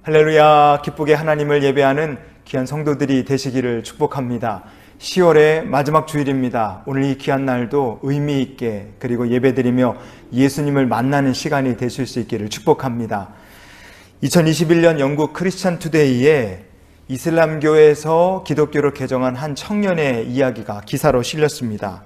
할렐루야. 기쁘게 하나님을 예배하는 귀한 성도들이 되시기를 축복합니다. 10월의 마지막 주일입니다. 오늘 이 귀한 날도 의미 있게 그리고 예배드리며 예수님을 만나는 시간이 되실 수 있기를 축복합니다. 2021년 영국 크리스천 투데이에 이슬람교에서 기독교로 개정한 한 청년의 이야기가 기사로 실렸습니다.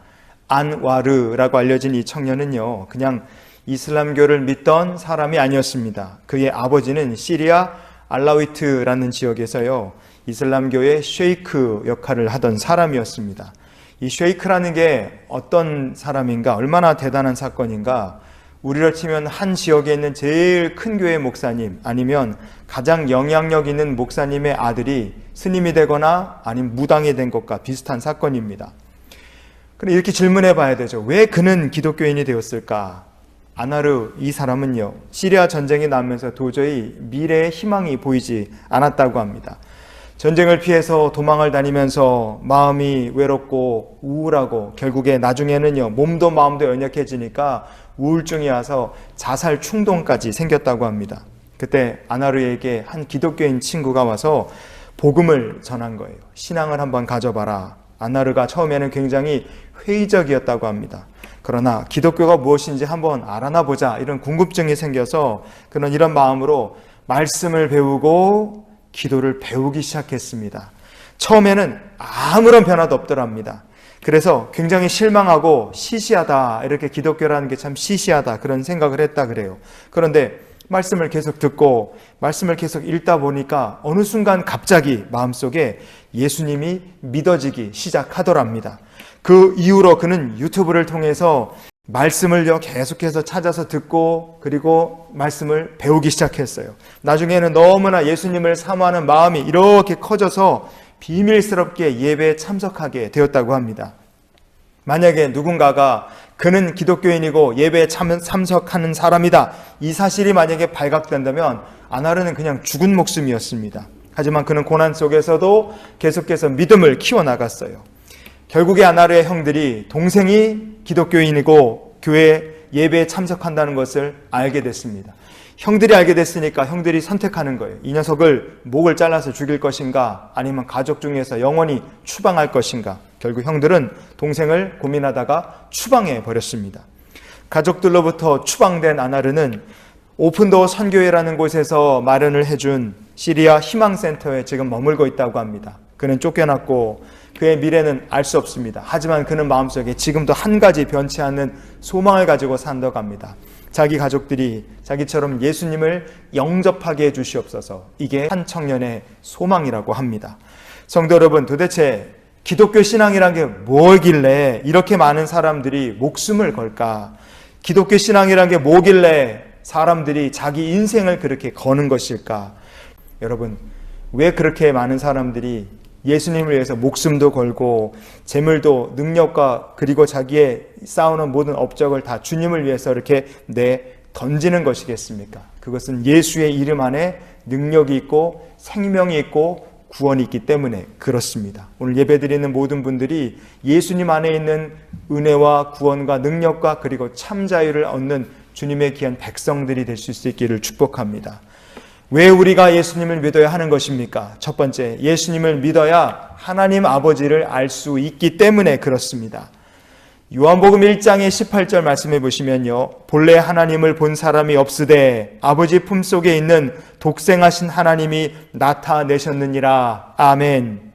안와르라고 알려진 이 청년은요, 그냥 이슬람교를 믿던 사람이 아니었습니다. 그의 아버지는 시리아 알라위트라는 지역에서요, 이슬람교의 쉐이크 역할을 하던 사람이었습니다. 이 쉐이크라는 게 어떤 사람인가, 얼마나 대단한 사건인가, 우리로 치면 한 지역에 있는 제일 큰 교회 목사님 아니면 가장 영향력 있는 목사님의 아들이 스님이 되거나 아니면 무당이 된 것과 비슷한 사건입니다. 그럼 이렇게 질문해 봐야 되죠. 왜 그는 기독교인이 되었을까? 아나르 이 사람은요, 시리아 전쟁이 나면서 도저히 미래의 희망이 보이지 않았다고 합니다. 전쟁을 피해서 도망을 다니면서 마음이 외롭고 우울하고 결국에 나중에는요, 몸도 마음도 연약해지니까 우울증이 와서 자살 충동까지 생겼다고 합니다. 그때 아나르에게 한 기독교인 친구가 와서 복음을 전한 거예요. 신앙을 한번 가져봐라. 아나르가 처음에는 굉장히 회의적이었다고 합니다. 그러나 기독교가 무엇인지 한번 알아나 보자, 이런 궁금증이 생겨서 그는 이런 마음으로 말씀을 배우고 기도를 배우기 시작했습니다. 처음에는 아무런 변화도 없더랍니다. 그래서 굉장히 실망하고 시시하다, 이렇게 기독교라는 게 참 시시하다, 그런 생각을 했다 그래요. 그런데 말씀을 계속 듣고 말씀을 계속 읽다 보니까 어느 순간 갑자기 마음속에 예수님이 믿어지기 시작하더랍니다. 그 이후로 그는 유튜브를 통해서 말씀을 계속해서 찾아서 듣고 그리고 말씀을 배우기 시작했어요. 나중에는 너무나 예수님을 사모하는 마음이 이렇게 커져서 비밀스럽게 예배에 참석하게 되었다고 합니다. 만약에 누군가가 그는 기독교인이고 예배에 참석하는 사람이다, 이 사실이 만약에 발각된다면 아나르는 그냥 죽은 목숨이었습니다. 하지만 그는 고난 속에서도 계속해서 믿음을 키워나갔어요. 결국에 아나르의 형들이 동생이 기독교인이고 교회 예배에 참석한다는 것을 알게 됐습니다. 형들이 알게 됐으니까 형들이 선택하는 거예요. 이 녀석을 목을 잘라서 죽일 것인가, 아니면 가족 중에서 영원히 추방할 것인가. 결국 형들은 동생을 고민하다가 추방해 버렸습니다. 가족들로부터 추방된 아나르는 오픈도어 선교회라는 곳에서 마련을 해준 시리아 희망센터에 지금 머물고 있다고 합니다. 그는 쫓겨났고 그의 미래는 알 수 없습니다. 하지만 그는 마음속에 지금도 한 가지 변치 않는 소망을 가지고 산다고 합니다. 자기 가족들이 자기처럼 예수님을 영접하게 해주시옵소서. 이게 한 청년의 소망이라고 합니다. 성도 여러분, 도대체 기독교 신앙이란 게 뭐길래 이렇게 많은 사람들이 목숨을 걸까? 기독교 신앙이란 게 뭐길래 사람들이 자기 인생을 그렇게 거는 것일까? 여러분, 왜 그렇게 많은 사람들이 예수님을 위해서 목숨도 걸고 재물도 능력과 그리고 자기의 쌓아오는 모든 업적을 다 주님을 위해서 이렇게 던지는 것이겠습니까? 그것은 예수의 이름 안에 능력이 있고 생명이 있고 구원이 있기 때문에 그렇습니다. 오늘 예배드리는 모든 분들이 예수님 안에 있는 은혜와 구원과 능력과 그리고 참 자유를 얻는 주님의 귀한 백성들이 되실 수 있기를 축복합니다. 왜 우리가 예수님을 믿어야 하는 것입니까? 첫 번째, 예수님을 믿어야 하나님 아버지를 알 수 있기 때문에 그렇습니다. 요한복음 1장의 18절 말씀해 보시면요, 본래 하나님을 본 사람이 없으되 아버지 품속에 있는 독생하신 하나님이 나타내셨느니라. 아멘.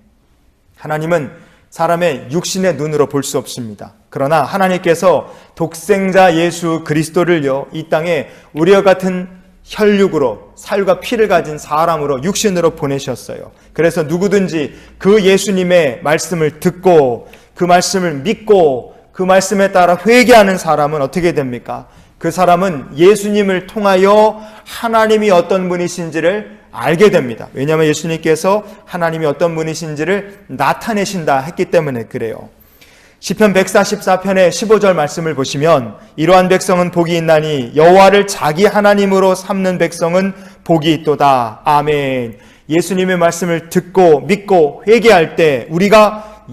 하나님은 사람의 육신의 눈으로 볼 수 없습니다. 그러나 하나님께서 독생자 예수 그리스도를요, 이 땅에 우리와 같은 혈육으로 살과 피를 가진 사람으로 육신으로 보내셨어요. 그래서 누구든지 그 예수님의 말씀을 듣고 그 말씀을 믿고 그 말씀에 따라 회개하는 사람은 어떻게 됩니까? 그 사람은 예수님을 통하여 하나님이 어떤 분이신지를 알게 됩니다. 왜냐하면 예수님께서 하나님이 어떤 분이신지를 나타내신다 했기 때문에 그래요. 시편 144편의 15절 말씀을 보시면 이러한 백성은 복이 있나니 여호와를 자기 하나님으로 삼는 백성은 복이 있도다. 아멘. 예수님의 말씀을 듣고 믿고 회개할 때 우리가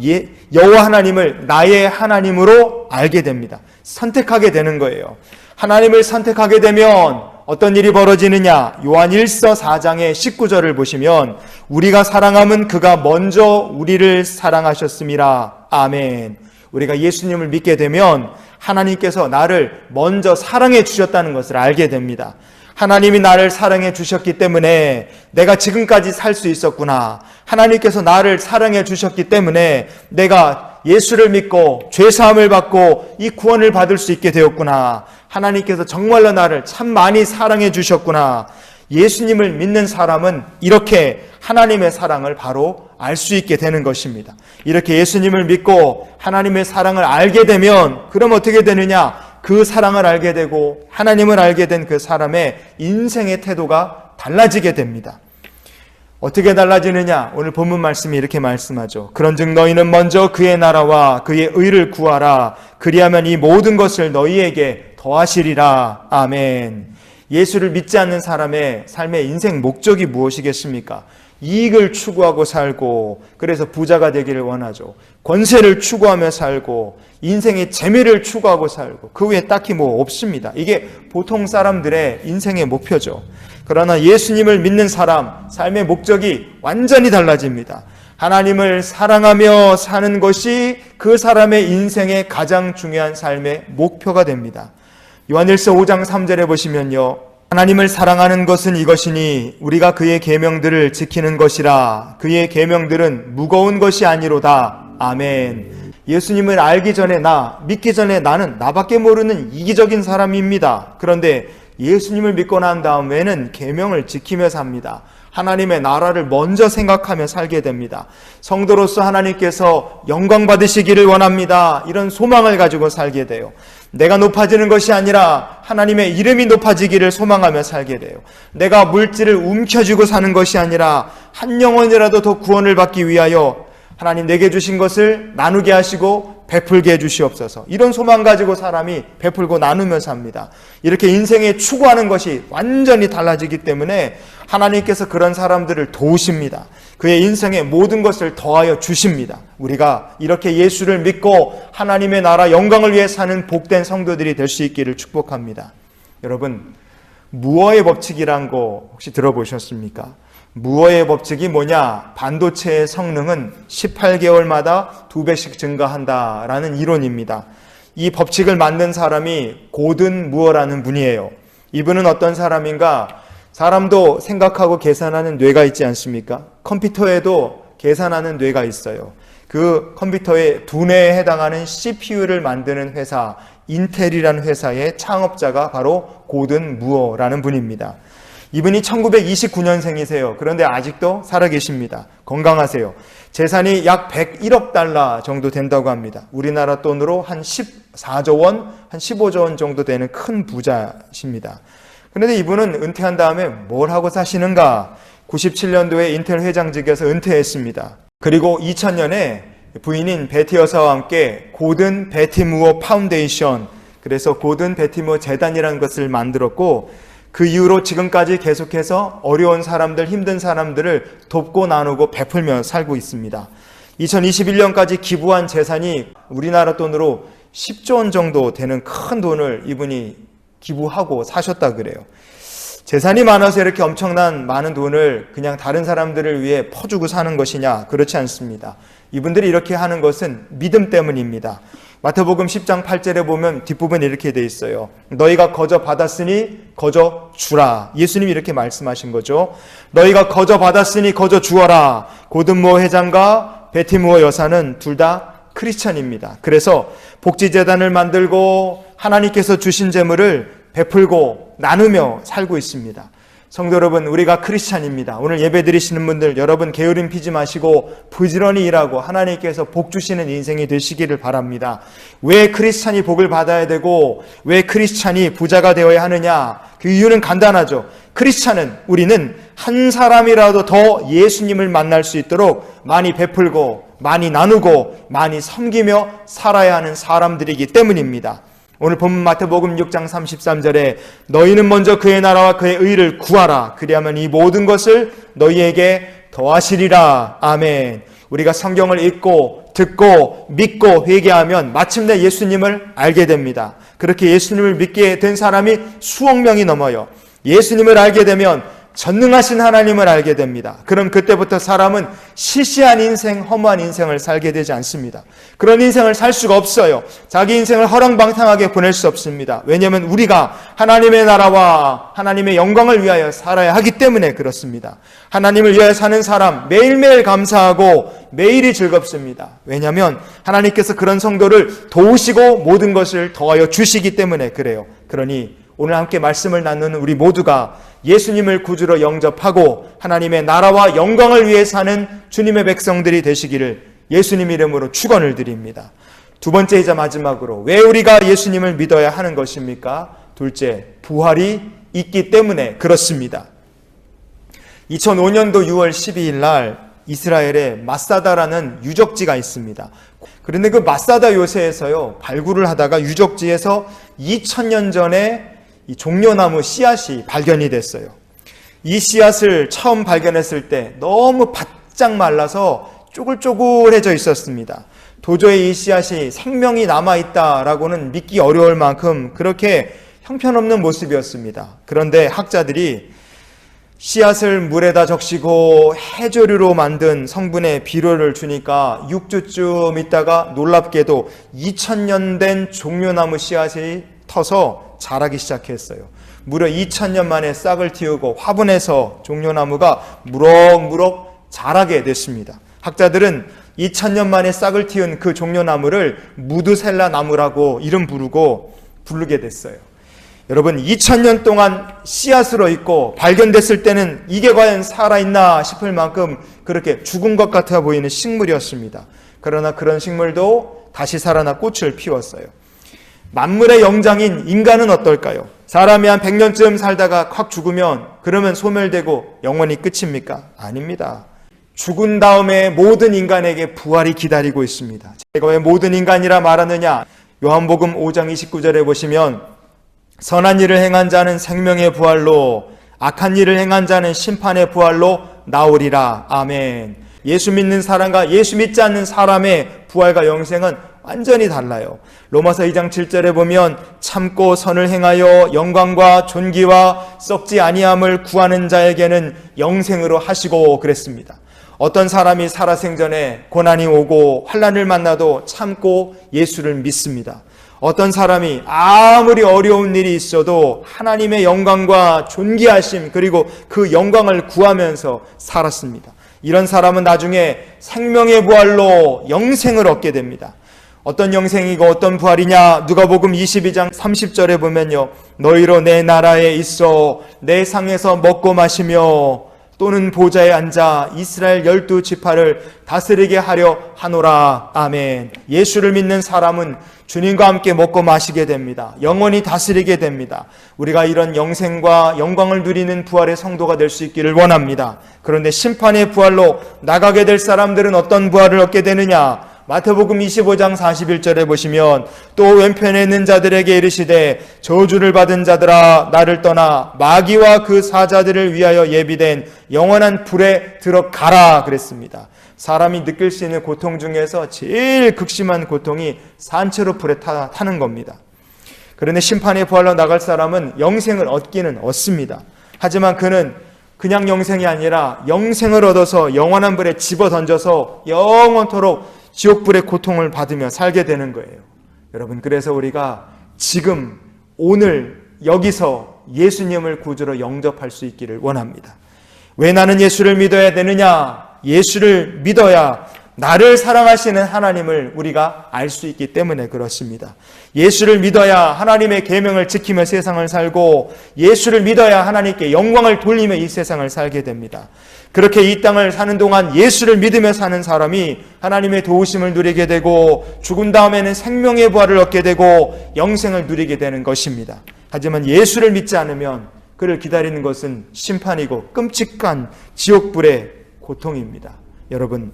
여호와 하나님을 나의 하나님으로 알게 됩니다. 선택하게 되는 거예요. 하나님을 선택하게 되면 어떤 일이 벌어지느냐? 요한 1서 4장의 19절을 보시면 우리가 사랑함은 그가 먼저 우리를 사랑하셨음이라. 아멘. 우리가 예수님을 믿게 되면 하나님께서 나를 먼저 사랑해 주셨다는 것을 알게 됩니다. 하나님이 나를 사랑해 주셨기 때문에 내가 지금까지 살 수 있었구나. 하나님께서 나를 사랑해 주셨기 때문에 내가 예수를 믿고 죄사함을 받고 이 구원을 받을 수 있게 되었구나. 하나님께서 정말로 나를 참 많이 사랑해 주셨구나. 예수님을 믿는 사람은 이렇게 하나님의 사랑을 바로 알 수 있게 되는 것입니다. 이렇게 예수님을 믿고 하나님의 사랑을 알게 되면 그럼 어떻게 되느냐? 그 사랑을 알게 되고 하나님을 알게 된 그 사람의 인생의 태도가 달라지게 됩니다. 어떻게 달라지느냐? 오늘 본문 말씀이 이렇게 말씀하죠. 그런즉 너희는 먼저 그의 나라와 그의 의를 구하라. 그리하면 이 모든 것을 너희에게 더하시리라. 아멘. 예수를 믿지 않는 사람의 삶의 인생 목적이 무엇이겠습니까? 이익을 추구하고 살고, 그래서 부자가 되기를 원하죠. 권세를 추구하며 살고, 인생의 재미를 추구하고 살고, 그 외에 딱히 뭐 없습니다. 이게 보통 사람들의 인생의 목표죠. 그러나 예수님을 믿는 사람, 삶의 목적이 완전히 달라집니다. 하나님을 사랑하며 사는 것이 그 사람의 인생의 가장 중요한 삶의 목표가 됩니다. 요한일서 5장 3절에 보시면요, 하나님을 사랑하는 것은 이것이니 우리가 그의 계명들을 지키는 것이라. 그의 계명들은 무거운 것이 아니로다. 아멘. 예수님을 알기 전에 믿기 전에 나는 나밖에 모르는 이기적인 사람입니다. 그런데 예수님을 믿고 난 다음에는 계명을 지키며 삽니다. 하나님의 나라를 먼저 생각하며 살게 됩니다. 성도로서 하나님께서 영광 받으시기를 원합니다. 이런 소망을 가지고 살게 돼요. 내가 높아지는 것이 아니라 하나님의 이름이 높아지기를 소망하며 살게 돼요. 내가 물질을 움켜쥐고 사는 것이 아니라 한 영혼이라도 더 구원을 받기 위하여 하나님 내게 주신 것을 나누게 하시고 베풀게 해주시옵소서. 이런 소망 가지고 사람이 베풀고 나누며 삽니다. 이렇게 인생에 추구하는 것이 완전히 달라지기 때문에 하나님께서 그런 사람들을 도우십니다. 그의 인생의 모든 것을 더하여 주십니다. 우리가 이렇게 예수를 믿고 하나님의 나라 영광을 위해 사는 복된 성도들이 될 수 있기를 축복합니다. 여러분, 무어의 법칙이란 거 혹시 들어보셨습니까? 무어의 법칙이 뭐냐? 반도체의 성능은 18개월마다 2배씩 증가한다라는 이론입니다. 이 법칙을 만든 사람이 고든 무어라는 분이에요. 이분은 어떤 사람인가? 사람도 생각하고 계산하는 뇌가 있지 않습니까? 컴퓨터에도 계산하는 뇌가 있어요. 그 컴퓨터의 두뇌에 해당하는 CPU를 만드는 회사, 인텔이라는 회사의 창업자가 바로 고든 무어라는 분입니다. 이분이 1929년생이세요. 그런데 아직도 살아계십니다. 건강하세요. 재산이 약 101억 달러 정도 된다고 합니다. 우리나라 돈으로 한 14조 원, 한 15조 원 정도 되는 큰 부자십니다. 그런데 이분은 은퇴한 다음에 뭘 하고 사시는가? 97년도에 인텔 회장직에서 은퇴했습니다. 그리고 2000년에 부인인 베티 여사와 함께 고든 베티 무어 파운데이션, 그래서 고든 베티 무어 재단이라는 것을 만들었고, 그 이후로 지금까지 계속해서 어려운 사람들, 힘든 사람들을 돕고 나누고 베풀며 살고 있습니다. 2021년까지 기부한 재산이 우리나라 돈으로 10조 원 정도 되는 큰 돈을 이분이 기부하고 사셨다 그래요. 재산이 많아서 이렇게 엄청난 많은 돈을 그냥 다른 사람들을 위해 퍼주고 사는 것이냐? 그렇지 않습니다. 이분들이 이렇게 하는 것은 믿음 때문입니다. 마태복음 10장 8절에 보면 뒷부분에 이렇게 돼 있어요. 너희가 거저 받았으니 거저 주라. 예수님이 이렇게 말씀하신 거죠. 너희가 거저 받았으니 거저 주어라. 고든 무어 회장과 베티 무어 여사는 둘 다 크리스천입니다. 그래서 복지재단을 만들고 하나님께서 주신 재물을 베풀고 나누며 살고 있습니다. 성도 여러분, 우리가 크리스찬입니다. 오늘 예배 드리시는 분들, 여러분 게으름 피지 마시고 부지런히 일하고 하나님께서 복 주시는 인생이 되시기를 바랍니다. 왜 크리스찬이 복을 받아야 되고 왜 크리스찬이 부자가 되어야 하느냐? 그 이유는 간단하죠. 크리스찬은 우리는 한 사람이라도 더 예수님을 만날 수 있도록 많이 베풀고 많이 나누고 많이 섬기며 살아야 하는 사람들이기 때문입니다. 오늘 본문 마태복음 6장 33절에 너희는 먼저 그의 나라와 그의 의를 구하라. 그리하면 이 모든 것을 너희에게 더하시리라. 아멘. 우리가 성경을 읽고 듣고 믿고 회개하면 마침내 예수님을 알게 됩니다. 그렇게 예수님을 믿게 된 사람이 수억 명이 넘어요. 예수님을 알게 되면 전능하신 하나님을 알게 됩니다. 그럼 그때부터 사람은 시시한 인생, 허무한 인생을 살게 되지 않습니다. 그런 인생을 살 수가 없어요. 자기 인생을 허랑방탕하게 보낼 수 없습니다. 왜냐하면 우리가 하나님의 나라와 하나님의 영광을 위하여 살아야 하기 때문에 그렇습니다. 하나님을 위하여 사는 사람 매일매일 감사하고 매일이 즐겁습니다. 왜냐하면 하나님께서 그런 성도를 도우시고 모든 것을 더하여 주시기 때문에 그래요. 그러니 오늘 함께 말씀을 나누는 우리 모두가 예수님을 구주로 영접하고 하나님의 나라와 영광을 위해 사는 주님의 백성들이 되시기를 예수님 이름으로 축원을 드립니다. 두 번째이자 마지막으로 왜 우리가 예수님을 믿어야 하는 것입니까? 둘째, 부활이 있기 때문에 그렇습니다. 2005년도 6월 12일 날 이스라엘에 마사다라는 유적지가 있습니다. 그런데 그 마사다 요새에서요, 발굴을 하다가 유적지에서 2000년 전에 이 종려나무 씨앗이 발견이 됐어요. 이 씨앗을 처음 발견했을 때 너무 바짝 말라서 쪼글쪼글해져 있었습니다. 도저히 이 씨앗이 생명이 남아있다라고는 믿기 어려울 만큼 그렇게 형편없는 모습이었습니다. 그런데 학자들이 씨앗을 물에다 적시고 해조류로 만든 성분의 비료를 주니까 6주쯤 있다가 놀랍게도 2000년 된 종려나무 씨앗이 터서 자라기 시작했어요. 무려 2000년 만에 싹을 틔우고 화분에서 종려나무가 무럭무럭 자라게 됐습니다. 학자들은 2000년 만에 싹을 틔운 그 종려나무를 무드셀라 나무라고 이름 부르게 됐어요. 여러분, 2000년 동안 씨앗으로 있고 발견됐을 때는 이게 과연 살아있나 싶을 만큼 그렇게 죽은 것 같아 보이는 식물이었습니다. 그러나 그런 식물도 다시 살아나 꽃을 피웠어요. 만물의 영장인 인간은 어떨까요? 사람이 한 100년쯤 살다가 확 죽으면 그러면 소멸되고 영원히 끝입니까? 아닙니다. 죽은 다음에 모든 인간에게 부활이 기다리고 있습니다. 제가 왜 모든 인간이라 말하느냐? 요한복음 5장 29절에 보시면 선한 일을 행한 자는 생명의 부활로, 악한 일을 행한 자는 심판의 부활로 나오리라. 아멘. 예수 믿는 사람과 예수 믿지 않는 사람의 부활과 영생은 완전히 달라요. 로마서 2장 7절에 보면 참고 선을 행하여 영광과 존귀와 썩지 아니함을 구하는 자에게는 영생으로 하시고 그랬습니다. 어떤 사람이 살아생전에 고난이 오고 환난을 만나도 참고 예수를 믿습니다. 어떤 사람이 아무리 어려운 일이 있어도 하나님의 영광과 존귀하심 그리고 그 영광을 구하면서 살았습니다. 이런 사람은 나중에 생명의 부활로 영생을 얻게 됩니다. 어떤 영생이고 어떤 부활이냐? 누가복음 22장 30절에 보면요, 너희로 내 나라에 있어 내 상에서 먹고 마시며 또는 보좌에 앉아 이스라엘 12지파를 다스리게 하려 하노라. 아멘. 예수를 믿는 사람은 주님과 함께 먹고 마시게 됩니다. 영원히 다스리게 됩니다. 우리가 이런 영생과 영광을 누리는 부활의 성도가 될 수 있기를 원합니다. 그런데 심판의 부활로 나가게 될 사람들은 어떤 부활을 얻게 되느냐? 마태복음 25장 41절에 보시면 또 왼편에 있는 자들에게 이르시되 저주를 받은 자들아 나를 떠나 마귀와 그 사자들을 위하여 예비된 영원한 불에 들어가라 그랬습니다. 사람이 느낄 수 있는 고통 중에서 제일 극심한 고통이 산채로 불에 타는 겁니다. 그런데 심판의 부활로 나갈 사람은 영생을 얻기는 얻습니다. 하지만 그는 그냥 영생이 아니라 영생을 얻어서 영원한 불에 집어던져서 영원토록 지옥불의 고통을 받으며 살게 되는 거예요. 여러분, 그래서 우리가 지금 오늘 여기서 예수님을 구주로 영접할 수 있기를 원합니다. 왜 나는 예수를 믿어야 되느냐? 예수를 믿어야 나를 사랑하시는 하나님을 우리가 알 수 있기 때문에 그렇습니다. 예수를 믿어야 하나님의 계명을 지키며 세상을 살고 예수를 믿어야 하나님께 영광을 돌리며 이 세상을 살게 됩니다. 그렇게 이 땅을 사는 동안 예수를 믿으며 사는 사람이 하나님의 도우심을 누리게 되고 죽은 다음에는 생명의 부활을 얻게 되고 영생을 누리게 되는 것입니다. 하지만 예수를 믿지 않으면 그를 기다리는 것은 심판이고 끔찍한 지옥불의 고통입니다. 여러분,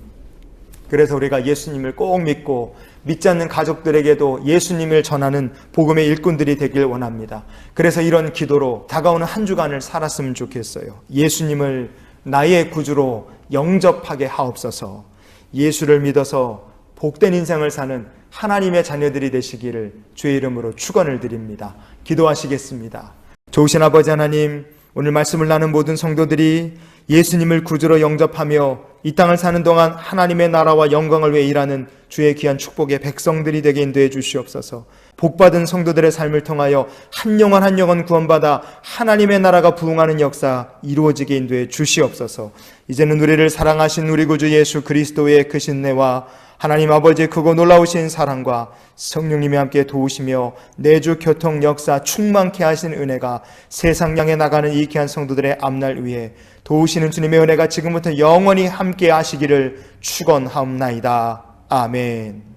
그래서 우리가 예수님을 꼭 믿고 믿지 않는 가족들에게도 예수님을 전하는 복음의 일꾼들이 되길 원합니다. 그래서 이런 기도로 다가오는 한 주간을 살았으면 좋겠어요. 예수님을 나의 구주로 영접하게 하옵소서. 예수를 믿어서 복된 인생을 사는 하나님의 자녀들이 되시기를 주의 이름으로 축원을 드립니다. 기도하시겠습니다. 좋으신 아버지 하나님, 오늘 말씀을 나눈 모든 성도들이 예수님을 구주로 영접하며 이 땅을 사는 동안 하나님의 나라와 영광을 위해 일하는 주의 귀한 축복의 백성들이 되게 인도해 주시옵소서. 복받은 성도들의 삶을 통하여 한 영혼 한 영혼 구원받아 하나님의 나라가 부흥하는 역사 이루어지게 인도해 주시옵소서. 이제는 우리를 사랑하신 우리 구주 예수 그리스도의 그 신내와 하나님 아버지의 크고 놀라우신 사랑과 성령님이 함께 도우시며 내주 교통 역사 충만케 하신 은혜가 세상 향해 나가는 이 귀한 성도들의 앞날 위에 도우시는 주님의 은혜가 지금부터 영원히 함께 하시기를 축원하옵나이다. 아멘.